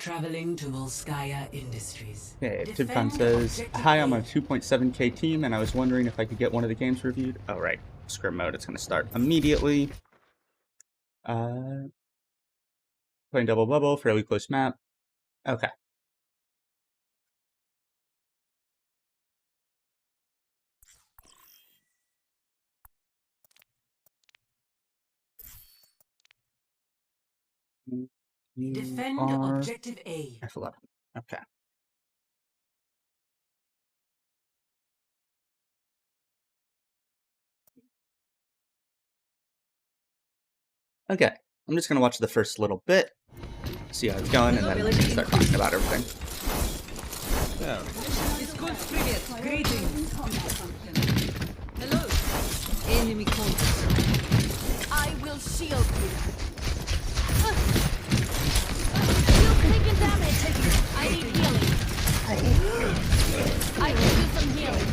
Traveling to Volskaya Industries. Okay, Defend Tivcon says, objective hi, I'm A. on a 2.7k team, and I was wondering if I could get one of the games reviewed. Oh, right. Scrim mode, it's going to start immediately. Playing Double Bubble, fairly close map. Okay. You Defend are objective A. F11. Okay. Okay. I'm just going to watch the first little bit, see how it's going, and then start talking about everything. Yeah. Greetings. Hello. Enemy contact. I will shield you. You've taken damage. I need healing. I can use some healing.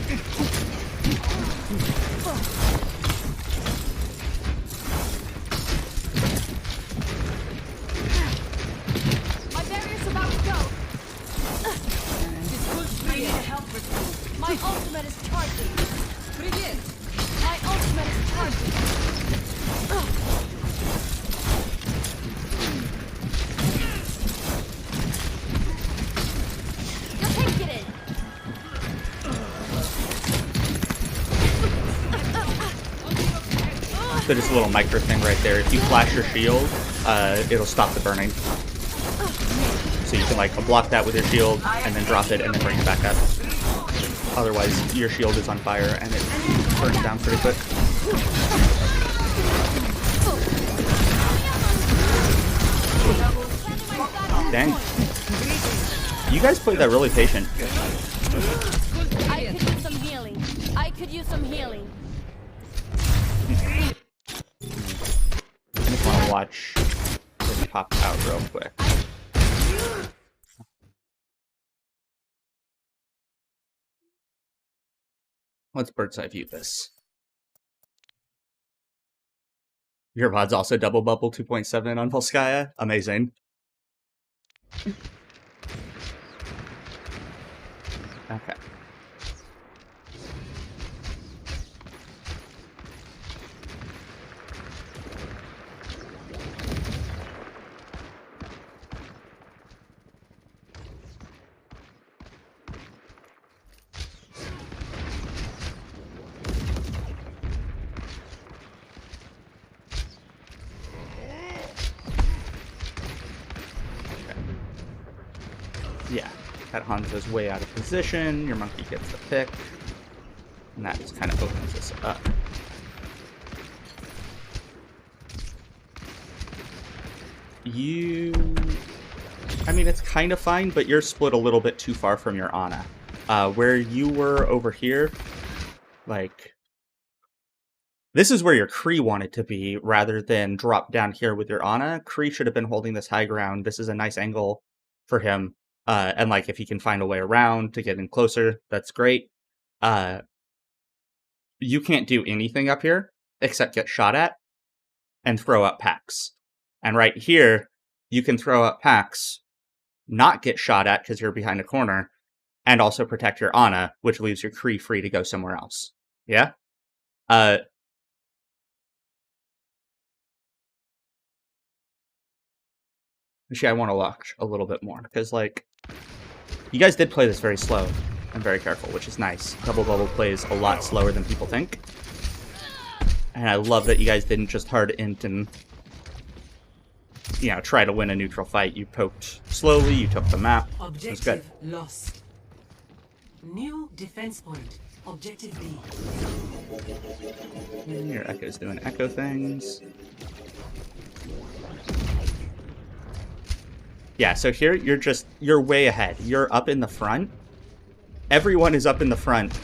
My barrier's about to go. I need a help response. My ultimate is charging. Привет. My ultimate is charging. You'll take it in. So just a little micro thing right there. If you flash your shield, it'll stop the burning. So you can like block that with your shield, and then drop it, and then bring it back up. Otherwise, your shield is on fire, and it burns down pretty quick. Dang. You guys played that really patient. I could use some healing. I could use some healing. I just want to watch it pop out real quick. Let's bird's eye view this. Your VOD's also double bubble 2.7 on Volskaya. Amazing. Okay. Yeah, that Hanzo's way out of position, your monkey gets the pick, and that just kind of opens this up. I mean, it's kind of fine, but you're split a little bit too far from your Ana. Where you were over here, like, this is where your Kree wanted to be, rather than drop down here with your Ana. Kree should have been holding this high ground. This is a nice angle for him. And like, if he can find a way around to get in closer, that's great. You can't do anything up here except get shot at and throw up packs. And right here, you can throw up packs, not get shot at because you're behind a corner, and also protect your Ana, which leaves your Kree free to go somewhere else. Yeah? Actually, I want to watch a little bit more, because, like, you guys did play this very slow and very careful, which is nice. Double Bubble plays a lot slower than people think. And I love that you guys didn't just hard int and, you know, try to win a neutral fight. You poked slowly, you took the map. It was good. Objective lost. New defense point. Objective B. And your Echo's doing Echo things. Yeah, so here you're way ahead. You're up in the front. Everyone is up in the front.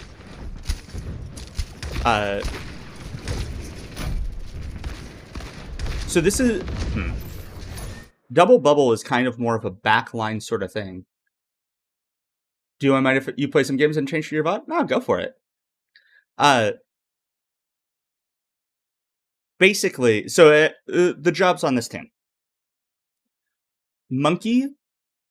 So this is... Double Bubble is kind of more of a backline sort of thing. Do you mind if you play some games and change to your VOD? No, go for it. Basically, so the jobs on this team. Monkey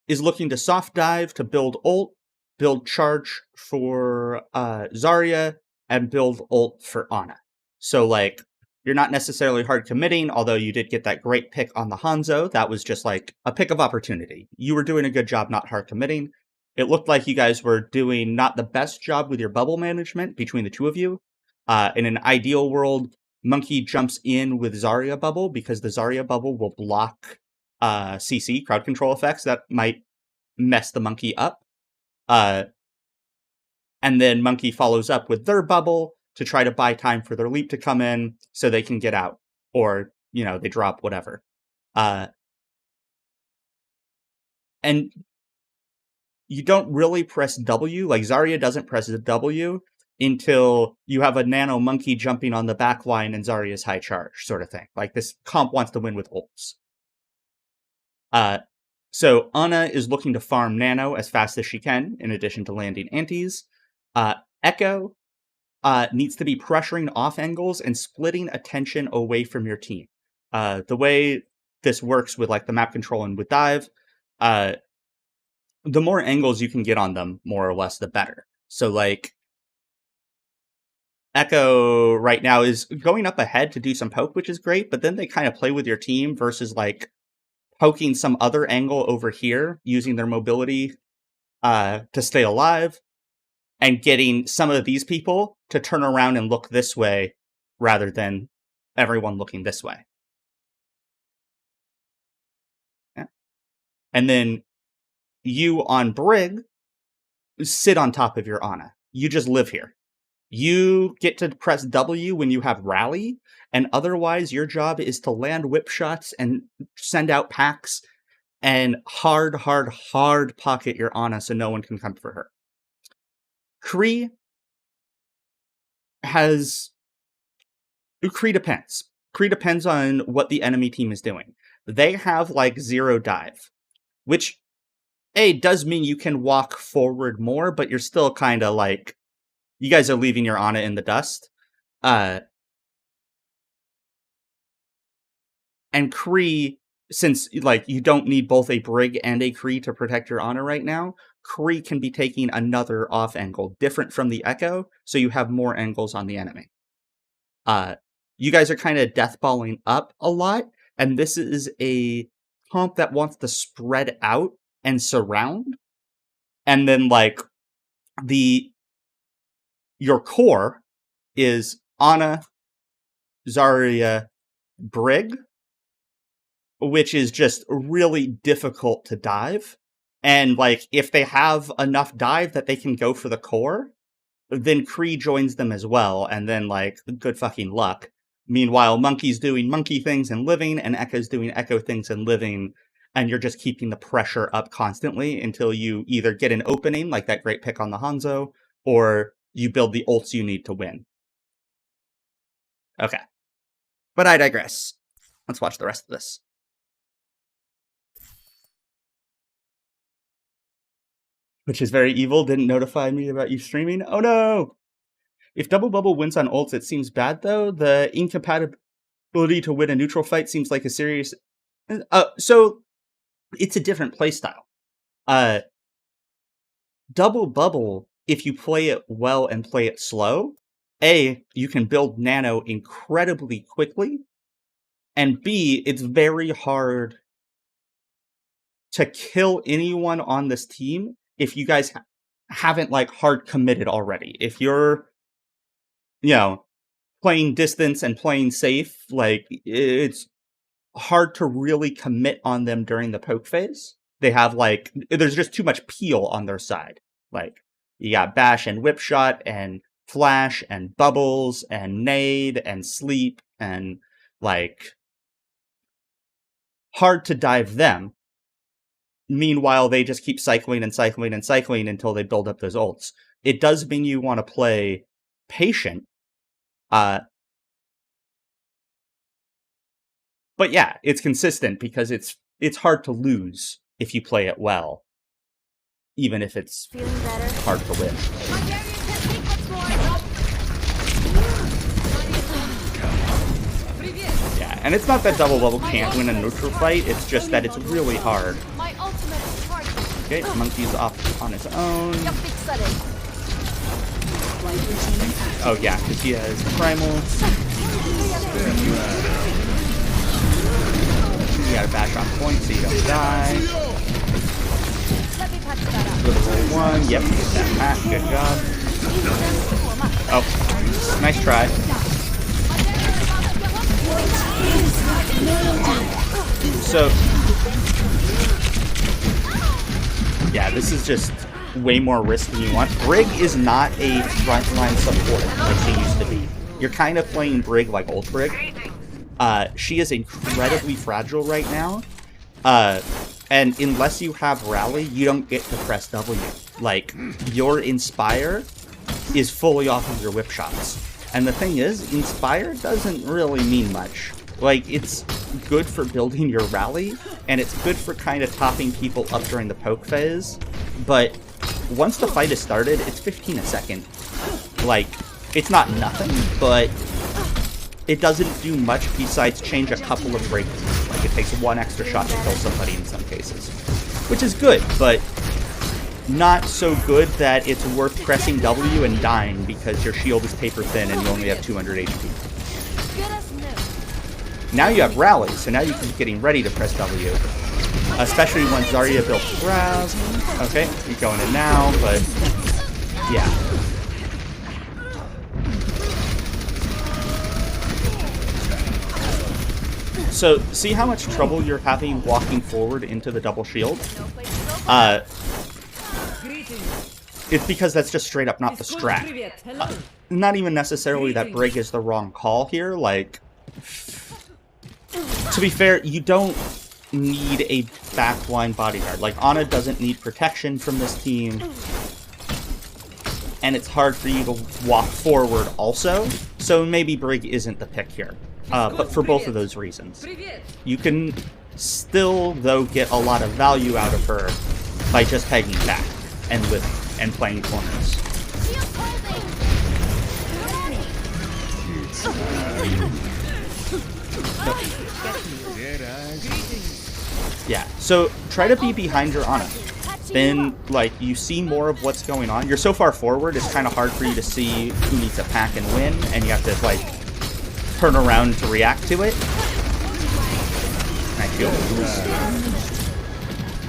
is looking to soft dive to build ult, build charge for Zarya, and build ult for Ana. So, like, you're not necessarily hard committing, although you did get that great pick on the Hanzo. That was just like a pick of opportunity. You were doing a good job not hard committing. It looked like you guys were doing not the best job with your bubble management between the two of you. In an ideal world, Monkey jumps in with Zarya bubble because the Zarya bubble will block CC, crowd control effects that might mess the Monkey up. And then Monkey follows up with their bubble to try to buy time for their leap to come in so they can get out. Or, you know, they drop whatever. And you don't really press W, like Zarya doesn't press W until you have a nano monkey jumping on the back line and Zarya's high charge, sort of thing. Like, this comp wants to win with ults. So Ana is looking to farm nano as fast as she can, in addition to landing antis. Echo needs to be pressuring off angles and splitting attention away from your team. The way this works with like the map control and with dive, the more angles you can get on them, more or less, the better. So like, Echo right now is going up ahead to do some poke, which is great, but then they kind of play with your team versus like poking some other angle over here, using their mobility to stay alive, and getting some of these people to turn around and look this way rather than everyone looking this way. Yeah. And then you on Brig sit on top of your Ana. You just live here. You get to press W when you have rally, and otherwise your job is to land whip shots and send out packs and hard pocket your Ana so no one can come for her. Kree depends. Kree depends on what the enemy team is doing. They have like 0 dive, which does mean you can walk forward more, but you're still kind of like, you guys are leaving your Ana in the dust. And Kree, since like you don't need both a Brig and a Kree to protect your Ana right now, Kree can be taking another off angle, different from the Echo, so you have more angles on the enemy. You guys are kind of deathballing up a lot, and this is a comp that wants to spread out and surround. And then like your core is Ana, Zarya, Brig, which is just really difficult to dive. And like, if they have enough dive that they can go for the core, then Kree joins them as well, and then like, good fucking luck. Meanwhile, Monkey's doing monkey things and living, and Echo's doing Echo things and living, and you're just keeping the pressure up constantly until you either get an opening, like that great pick on the Hanzo, or you build the ults you need to win. Okay. But I digress. Let's watch the rest of this. Which is very evil, didn't notify me about you streaming. Oh no! If Double Bubble wins on ults, it seems bad though. The incompatibility to win a neutral fight seems like a serious... So, it's a different playstyle. Double Bubble, if you play it well and play it slow, A, you can build nano incredibly quickly, and B, it's very hard to kill anyone on this team if you guys haven't like hard committed already. If you're, playing distance and playing safe, like, it's hard to really commit on them during the poke phase. They have like, there's just too much peel on their side. Like, you got bash and whip shot and flash and bubbles and nade and sleep and like, hard to dive them. Meanwhile, they just keep cycling and cycling and cycling until they build up those ults. It does mean you want to play patient. But yeah, it's consistent because it's hard to lose if you play it well, even if it's hard to win. Yeah, and it's not that Double Bubble can't win a neutral fight, it's just that it's really hard. My ultimate is charged. Okay, Monkey's off on his own. Jag fixar dig. Oh yeah, because he has Primal. You gotta bash on point so you don't die. Let me patch that up. Little roll 1. Yep, get that mat. Good job. Oh, nice try. So, yeah, this is just way more risk than you want. Brig is not a frontline support like she used to be. You're kind of playing Brig like old Brig. She is incredibly fragile right now. And unless you have Rally, you don't get to press W. Like, your Inspire is fully off of your whip shots. And the thing is, Inspire doesn't really mean much. Like, it's good for building your Rally, and it's good for kind of topping people up during the poke phase, but once the fight is started, it's 15 a second. Like, it's not nothing, but it doesn't do much besides change a couple of breakthroughs. Like, it takes one extra shot to kill somebody in some cases. Which is good, but not so good that it's worth pressing W and dying because your shield is paper thin and you only have 200 HP. Good as new. Now you have Rally, so now you can be getting ready to press W. Especially when Zarya built Grav. Okay, you're going in now, but yeah. So, see how much trouble you're having walking forward into the double shield? It's because that's just straight up not the strat. Not even necessarily that Brig is the wrong call here, like... To be fair, you don't need a backline bodyguard. Like, Ana doesn't need protection from this team. And it's hard for you to walk forward also, so maybe Brig isn't the pick here. But for both of those reasons. You can still, though, get a lot of value out of her by just pegging back and playing corners. Yeah, so try to be behind your Ana. Then, like, you see more of what's going on. You're so far forward, it's kind of hard for you to see who needs to pack and win, and you have to, like, turn around to react to it. Nice shield.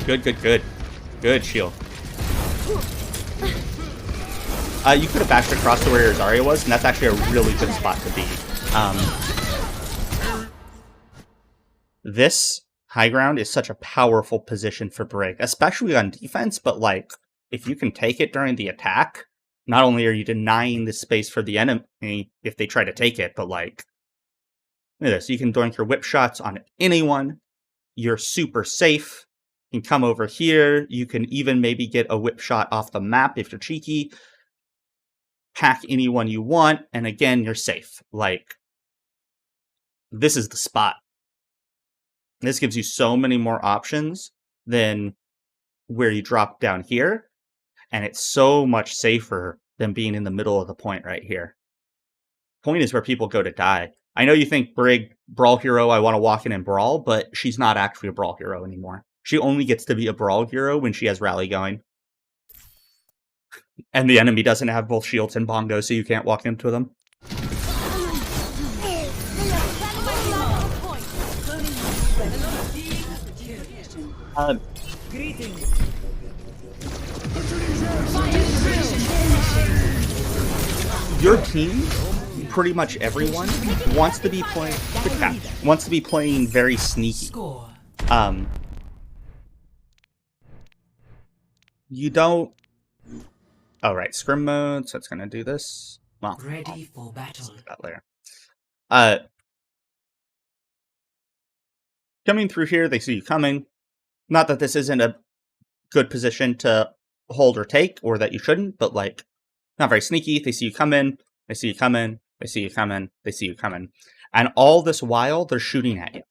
Good, good, good. Good shield. You could have bashed across to where your Zarya was, and that's actually a really good spot to be. This high ground is such a powerful position for Brig, especially on defense, but like, if you can take it during the attack, not only are you denying the space for the enemy if they try to take it, but like, look at this, you can doink your whip shots on anyone, you're super safe, you can come over here, you can even maybe get a whip shot off the map if you're cheeky, pack anyone you want, and again, you're safe. Like, this is the spot. This gives you so many more options than where you drop down here, and it's so much safer than being in the middle of the point right here. Point is where people go to die. I know you think Brig, Brawl Hero, I want to walk in and brawl, but she's not actually a Brawl Hero anymore. She only gets to be a Brawl Hero when she has Rally going. And the enemy doesn't have both shields and bongos, so you can't walk into them. Your team, pretty much everyone, wants to be playing very sneaky. You don't. Oh, right, scrim mode, so it's gonna do this. Well, Ready for battle. I'll do that later. Coming through here, they see you coming. Not that this isn't a good position to hold or take, or that you shouldn't, but like, not very sneaky. They see you come in, they see you come in, they see you come in, they see you come in. And all this while, they're shooting at you.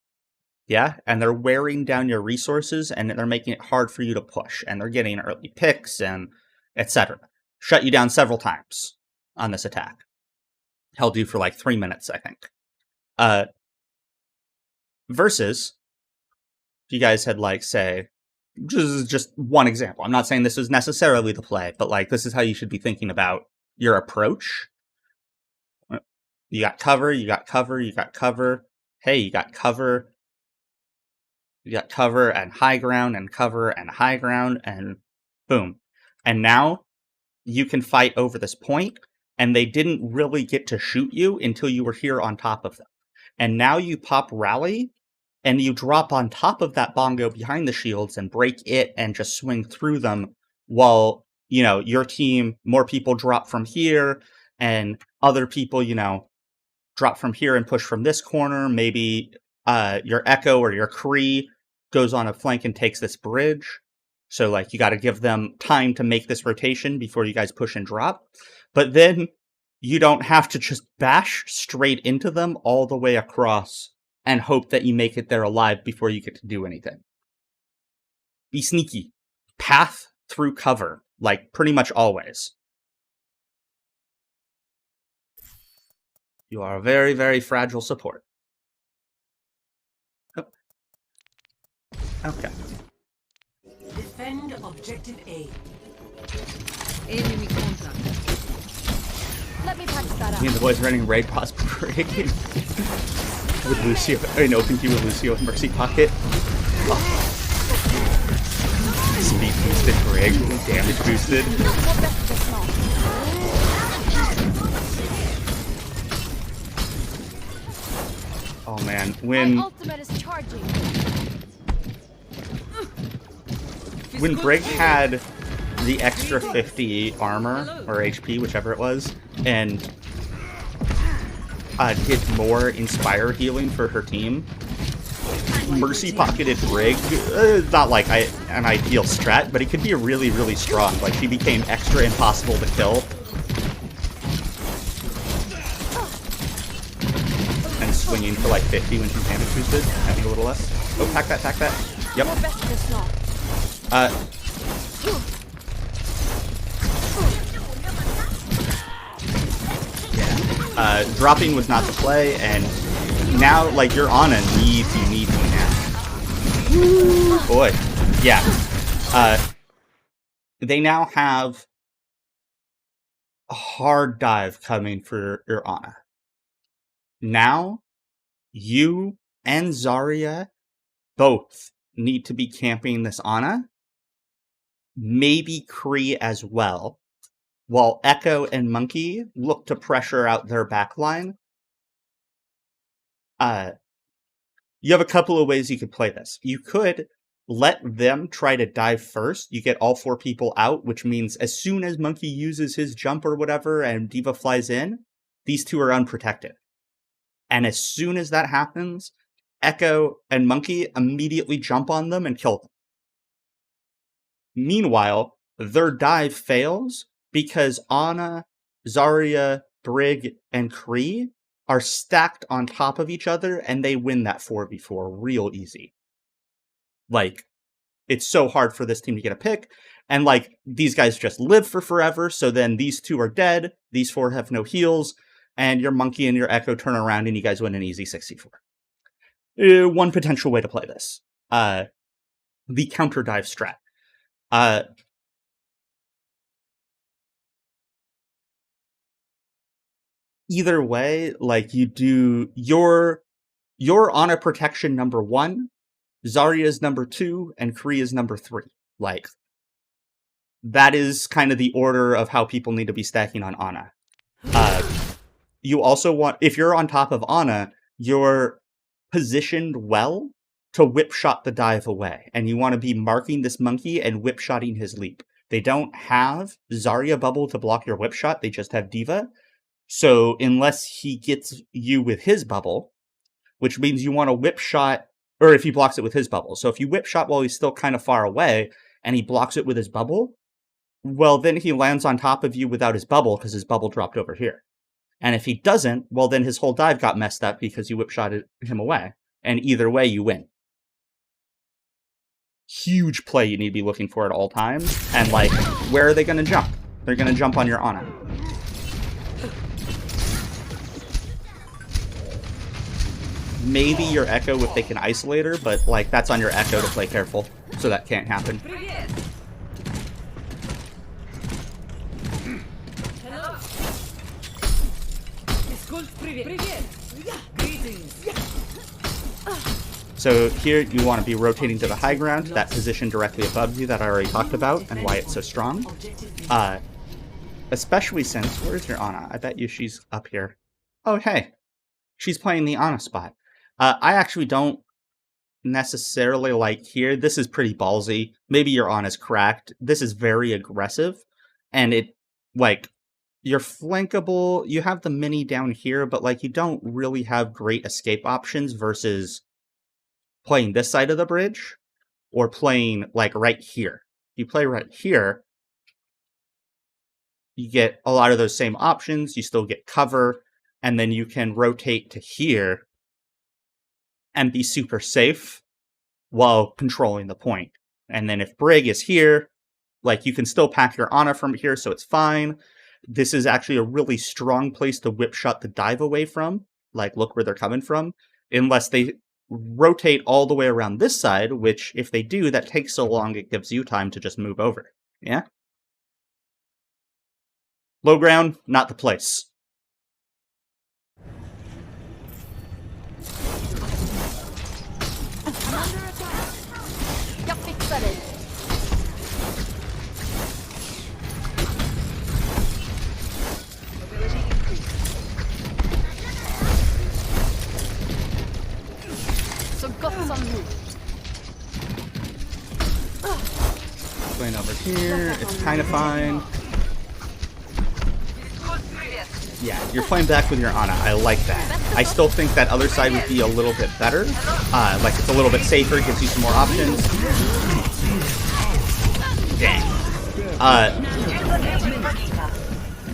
Yeah? And they're wearing down your resources, and they're making it hard for you to push. And they're getting early picks, and etc. Shut you down several times on this attack. Held you for like 3 minutes, I think. Versus, if you guys had like, say, just one example. I'm not saying this is necessarily the play, but like this is how you should be thinking about your approach. You got cover, you got cover, you got cover. Hey, you got cover. You got cover and high ground and cover and high ground and boom. And now you can fight over this point, and they didn't really get to shoot you until you were here on top of them. And now you pop rally, and you drop on top of that bongo behind the shields and break it and just swing through them while, you know, your team, more people drop from here, and other people, you know, drop from here and push from this corner. Maybe your Echo or your Kree goes on a flank and takes this bridge. So, like, you got to give them time to make this rotation before you guys push and drop. But then you don't have to just bash straight into them all the way across and hope that you make it there alive before you get to do anything. Be sneaky. Path through cover, like, pretty much always. You are a very, very fragile support. Oh. Okay. Defend objective A. Enemy contact. Let me patch that up. Me and the boys running raid pause Brig with Lucio, an open queue with Lucio with Mercy Pocket. Oh. Speed boosted Brig, damage boosted. What best of this now? Oh man, My when ultimate is charging. Brig had the extra 50 armor, or HP, whichever it was, and did more Inspire healing for her team, Mercy pocketed Brig, not like an ideal strat, but it could be really, really strong. Like, she became extra impossible to kill. And swinging for like 50 when she's damage boosted, having a little less. Oh, tack that, tack that. Yep. What best of this now? Dropping was not the play, and now, like, your Ana needs you now. Boy. Yeah. They now have a hard dive coming for your Ana. Now, you and Zarya both need to be camping this Ana. Maybe Kree as well. While Echo and Monkey look to pressure out their backline. You have a couple of ways you could play this. You could let them try to dive first. You get all 4 people out, which means as soon as Monkey uses his jump or whatever and Diva flies in, these two are unprotected. And as soon as that happens, Echo and Monkey immediately jump on them and kill them. Meanwhile, their dive fails because Ana, Zarya, Brig, and Kree are stacked on top of each other, and they win that 4v4 real easy. Like, it's so hard for this team to get a pick, and like, these guys just live for forever, so then these 2 are dead, these 4 have no heals, and your Monkey and your Echo turn around and you guys win an easy 6v4. One potential way to play this. The counter dive strat. Either way, like, you do your Ana protection number 1, Zarya's number 2, and Kree is number 3. Like, that is kind of the order of how people need to be stacking on Ana. You also want, if you're on top of Ana, you're positioned well to whip shot the dive away, and you want to be marking this Monkey and whip shotting his leap. They don't have Zarya bubble to block your whip shot, they just have Diva. So unless he gets you with his bubble, which means you want to whip shot, or if he blocks it with his bubble. So if you whip shot while he's still kind of far away, and he blocks it with his bubble, well, then he lands on top of you without his bubble, because his bubble dropped over here. And if he doesn't, well, then his whole dive got messed up because you whip shotted him away. And either way, you win. Huge play you need to be looking for at all times. And, like, where are they going to jump? They're going to jump on your Ana. Maybe your Echo if they can isolate her, but, like, that's on your Echo to play careful. So so that can't happen. Привет. Hello. Физкульт, привет. Привет. Greetings. So here you want to be rotating to the high ground, that position directly above you that I already talked about and why it's so strong. Especially since, where's your Ana? I bet you she's up here. Oh, hey. She's playing the Ana spot. I actually don't necessarily like here. This is pretty ballsy. Maybe your Ana's cracked. This is very aggressive. And it, like, you're flankable. You have the mini down here, but, like, you don't really have great escape options versus playing this side of the bridge or playing, like, right here. You play right here, you get a lot of those same options, you still get cover, and then you can rotate to here and be super safe while controlling the point. And then if Brig is here, like, you can still pack your Ana from here, so it's fine. This is actually a really strong place to whip shot the dive away from. Like, look where they're coming from. Unless they rotate all the way around this side, which, if they do, that takes so long it gives you time to just move over. Yeah? Low ground, not the place. Jag fixar det. Så gott som nu. Going over here, it's kind of fine. Yeah, you're playing back with your Ana. I like that. I still think that other side would be a little bit better. Like, it's a little bit safer, gives you some more options. Dang.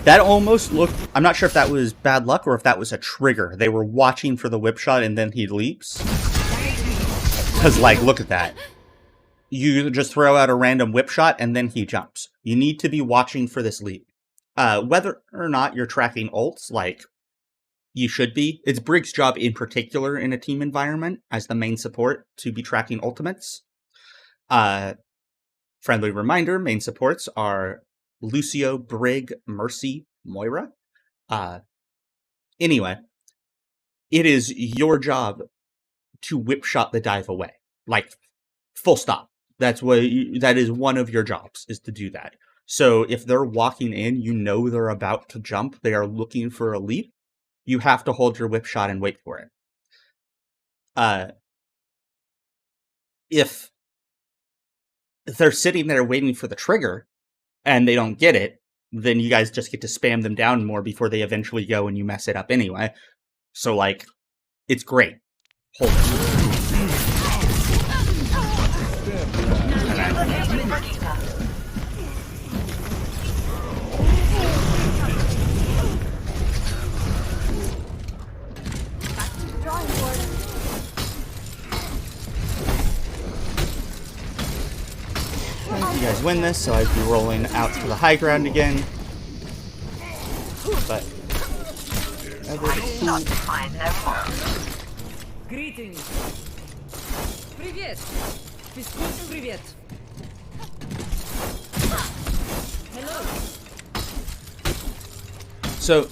That almost looked... I'm not sure if that was bad luck or if that was a trigger. They were watching for the whip shot and then he leaps. Because, like, look at that. You just throw out a random whip shot and then he jumps. You need to be watching for this leap. Whether or not you're tracking ults, like, you should be. It's Brig's job in particular in a team environment as the main support to be tracking ultimates. Friendly reminder, main supports are Lucio, Brig, Mercy, Moira. Anyway, it is your job to whip shot the dive away. Like, full stop. That is one of your jobs, is to do that. So if they're walking in, you know they're about to jump, they are looking for a leap, you have to hold your whip shot and wait for it. If they're sitting there waiting for the trigger, and they don't get it, then you guys just get to spam them down more before they eventually go and you mess it up anyway. So, like, it's great. Hold it. You guys win this, so I'd be rolling out to the high ground again. But Greetings. Привет. Физкульт, привет. Hello. So,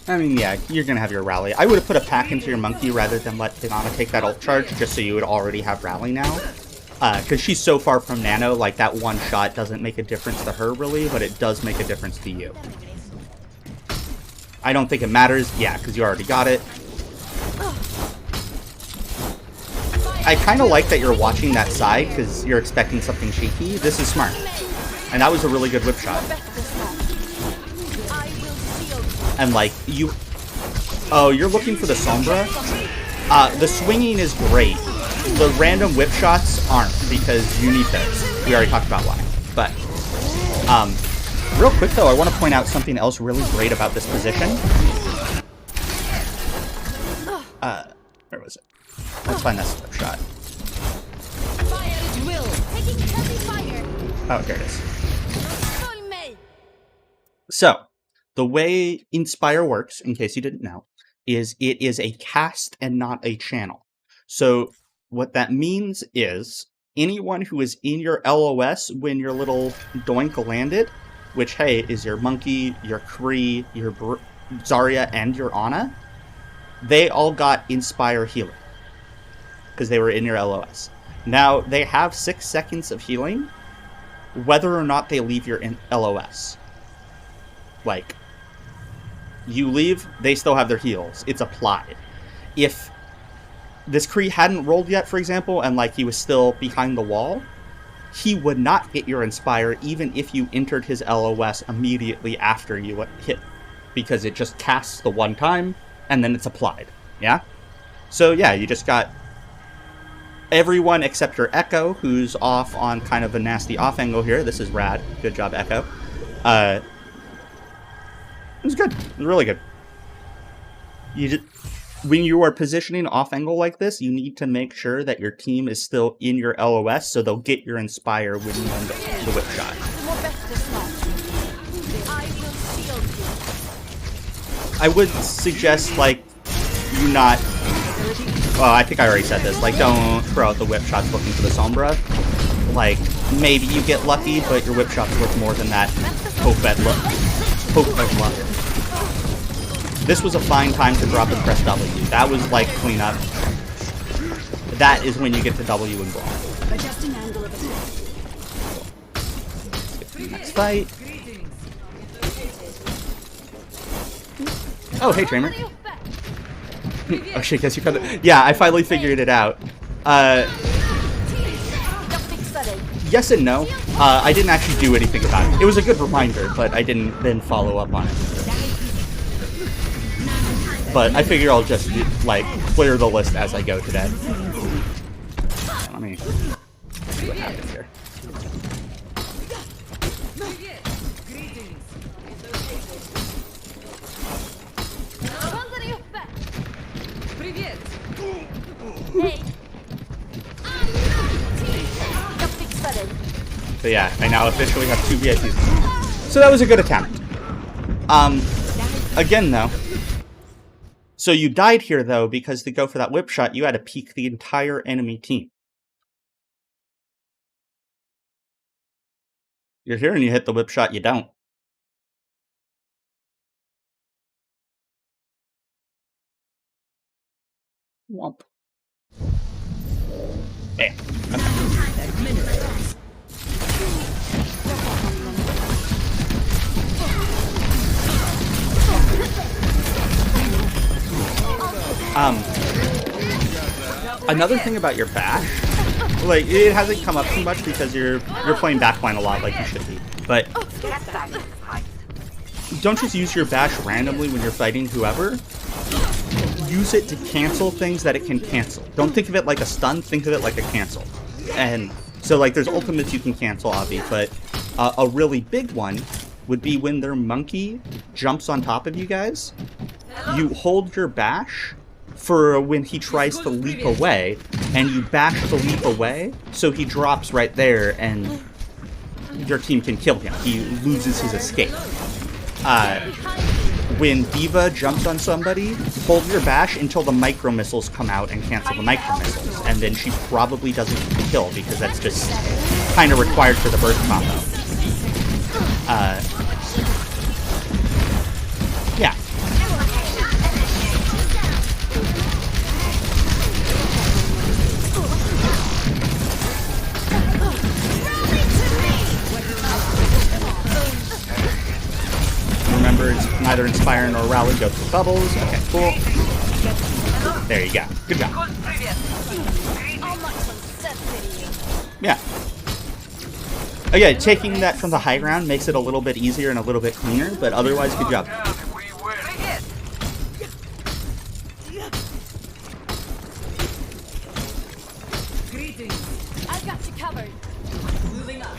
I mean, yeah, you're gonna have your rally. I would have put a pack into your monkey rather than let Dinana take that ult charge, just so you would already have rally now. Because she's so far from Nano, like, that one shot doesn't make a difference to her, really, but it does make a difference to you. I don't think it matters, yeah, because you already got it. I kind of like that you're watching that side, because you're expecting something cheeky. This is smart. And that was a really good whip shot. And, like, you... Oh, you're looking for the Sombra? The swinging is great. The random whip shots aren't, because you need those. We already talked about why. But, real quick though, I want to point out something else really great about this position. Where was it? Let's find that whip shot. Oh, here it is. So, the way Inspire works, in case you didn't know, is it is a cast and not a channel. So, what that means is, anyone who is in your LOS when your little doink landed, which, hey, is your Monkey, your Kree, your Zarya, and your Ana, they all got Inspire healing. Because they were in your LOS. Now, they have 6 seconds of healing, whether or not they leave your LOS. Like, you leave, they still have their heals. It's applied. If this Kree hadn't rolled yet, for example, and like he was still behind the wall, he would not get your Inspire even if you entered his LOS immediately after you hit, because it just casts the one time, and then it's applied, yeah? So yeah, you just got everyone except your Echo, who's off on kind of a nasty off angle here. This is rad. Good job, Echo. It was good. It was really good. When you are positioning off angle like this, you need to make sure that your team is still in your LOS, so they'll get your Inspire when you end the whip shot. I would suggest, like, you not... Well, I think I already said this. Like, don't throw out the whip shots looking for the Sombra. Like, maybe you get lucky, but your whip shots worth more than that hope of luck. This was a fine time to drop and press W. That was like cleanup. That is when you get to W and brawl. Adjusting angle of attack. Next fight. Oh, hey, Tramer. Oh shit, guess you found it. Yeah, I finally figured it out. Yes and no. I didn't actually do anything about it. It was a good reminder, but I didn't then follow up on it. But I figure I'll just, like, clear the list as I go today. Let me see what happens here. So yeah, I now officially have 2 VIPs. So that was a good attempt. Again though, so you died here though because to go for that whip shot, you had to peek the entire enemy team. You're here and you hit the whip shot, you don't. Womp. Bam. Another thing about your bash, like, it hasn't come up too much because you're playing backline a lot like you should be, but don't just use your bash randomly when you're fighting whoever. Use it to cancel things that it can cancel. Don't think of it like a stun, think of it like a cancel. And so, like, there's ultimates you can cancel, obvi, but a really big one would be when their monkey jumps on top of you guys. You hold your bash for when he tries to leap away, and you bash the leap away, so he drops right there, and your team can kill him. He loses his escape. When D.Va jumps on somebody, hold your bash until the micro missiles come out and cancel the micro missiles, and then she probably doesn't get the kill because that's just kind of required for the burst combo. Yeah. Remember, it's neither Inspire nor Rally, go through bubbles. Okay, cool. There you go. Good job. Yeah. Again, taking that from the high ground makes it a little bit easier and a little bit cleaner, but otherwise, good job. I've got you covered. Moving up.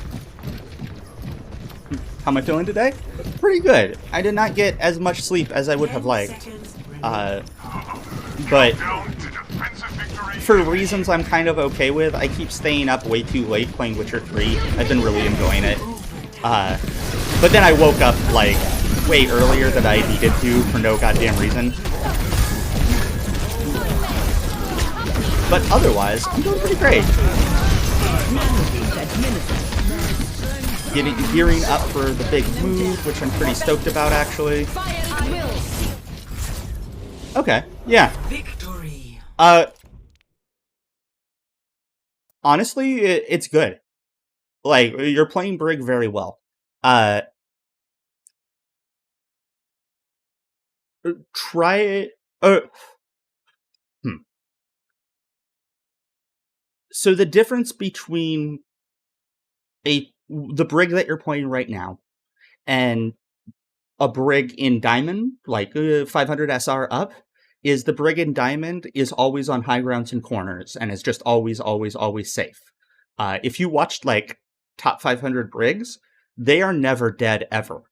How am I feeling today? Pretty good. I did not get as much sleep as I would have liked. But for reasons I'm kind of okay with, I keep staying up way too late playing Witcher 3. I've been really enjoying it. But then I woke up, like, way earlier than I needed to for no goddamn reason. But otherwise, I'm doing pretty great. Gearing up for the big move, which I'm pretty stoked about, actually. Fire at will. Okay, yeah. Victory. Honestly, it's good. Like, you're playing Brig very well. Try it. So the difference between the Brig that you're playing right now and a Brig in Diamond, like 500 SR up, is the Brig in Diamond is always on high grounds and corners and is just always, always, always safe. If you watched like top 500 Brigs, they are never dead ever.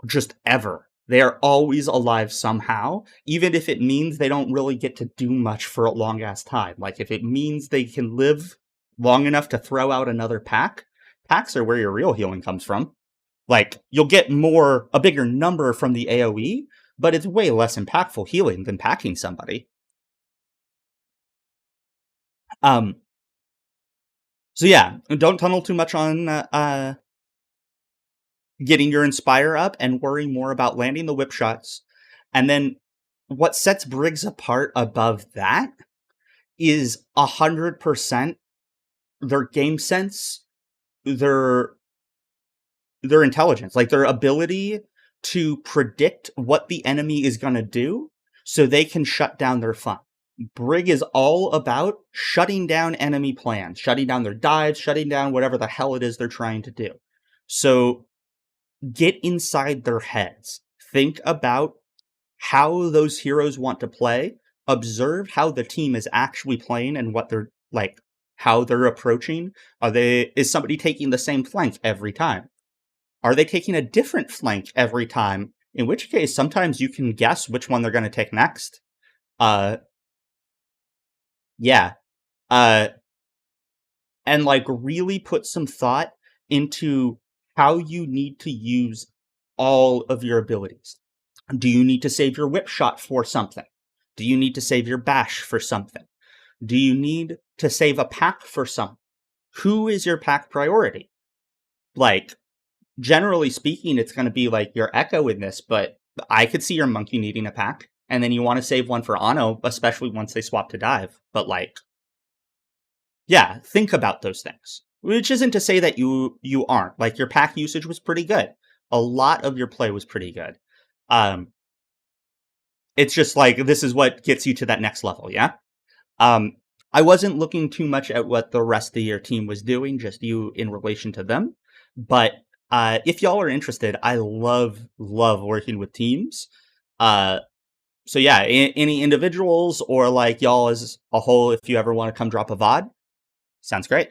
Just ever. They are always alive somehow, even if it means they don't really get to do much for a long ass time. Like if it means they can live long enough to throw out another pack, packs are where your real healing comes from. Like, you'll get a bigger number from the AoE, but it's way less impactful healing than packing somebody. So yeah, don't tunnel too much on getting your Inspire up and worry more about landing the whip shots. And then what sets Briggs apart above that is 100% their game sense, their intelligence, like their ability to predict what the enemy is going to do so they can shut down their fun. Brig is all about shutting down enemy plans, shutting down their dives, shutting down whatever the hell it is they're trying to do. So get inside their heads. Think about how those heroes want to play. Observe how the team is actually playing and what they're like, how they're approaching. Is somebody taking the same flank every time? Are they taking a different flank every time? In which case, sometimes you can guess which one they're going to take next. Yeah. And like really put some thought into how you need to use all of your abilities. Do you need to save your whip shot for something? Do you need to save your bash for something? Do you need to save a pack for something? Who is your pack priority? Like, generally speaking, it's going to be like your Echo in this, but I could see your Monkey needing a pack, and then you want to save one for Ano, especially once they swap to dive. But like, yeah, think about those things. Which isn't to say that you aren't. Like, your pack usage was pretty good. A lot of your play was pretty good. It's just like, this is what gets you to that next level, yeah? I wasn't looking too much at what the rest of your team was doing, just you in relation to them. But if y'all are interested, I love working with teams. So yeah, any individuals or like y'all as a whole, if you ever want to come drop a VOD, sounds great.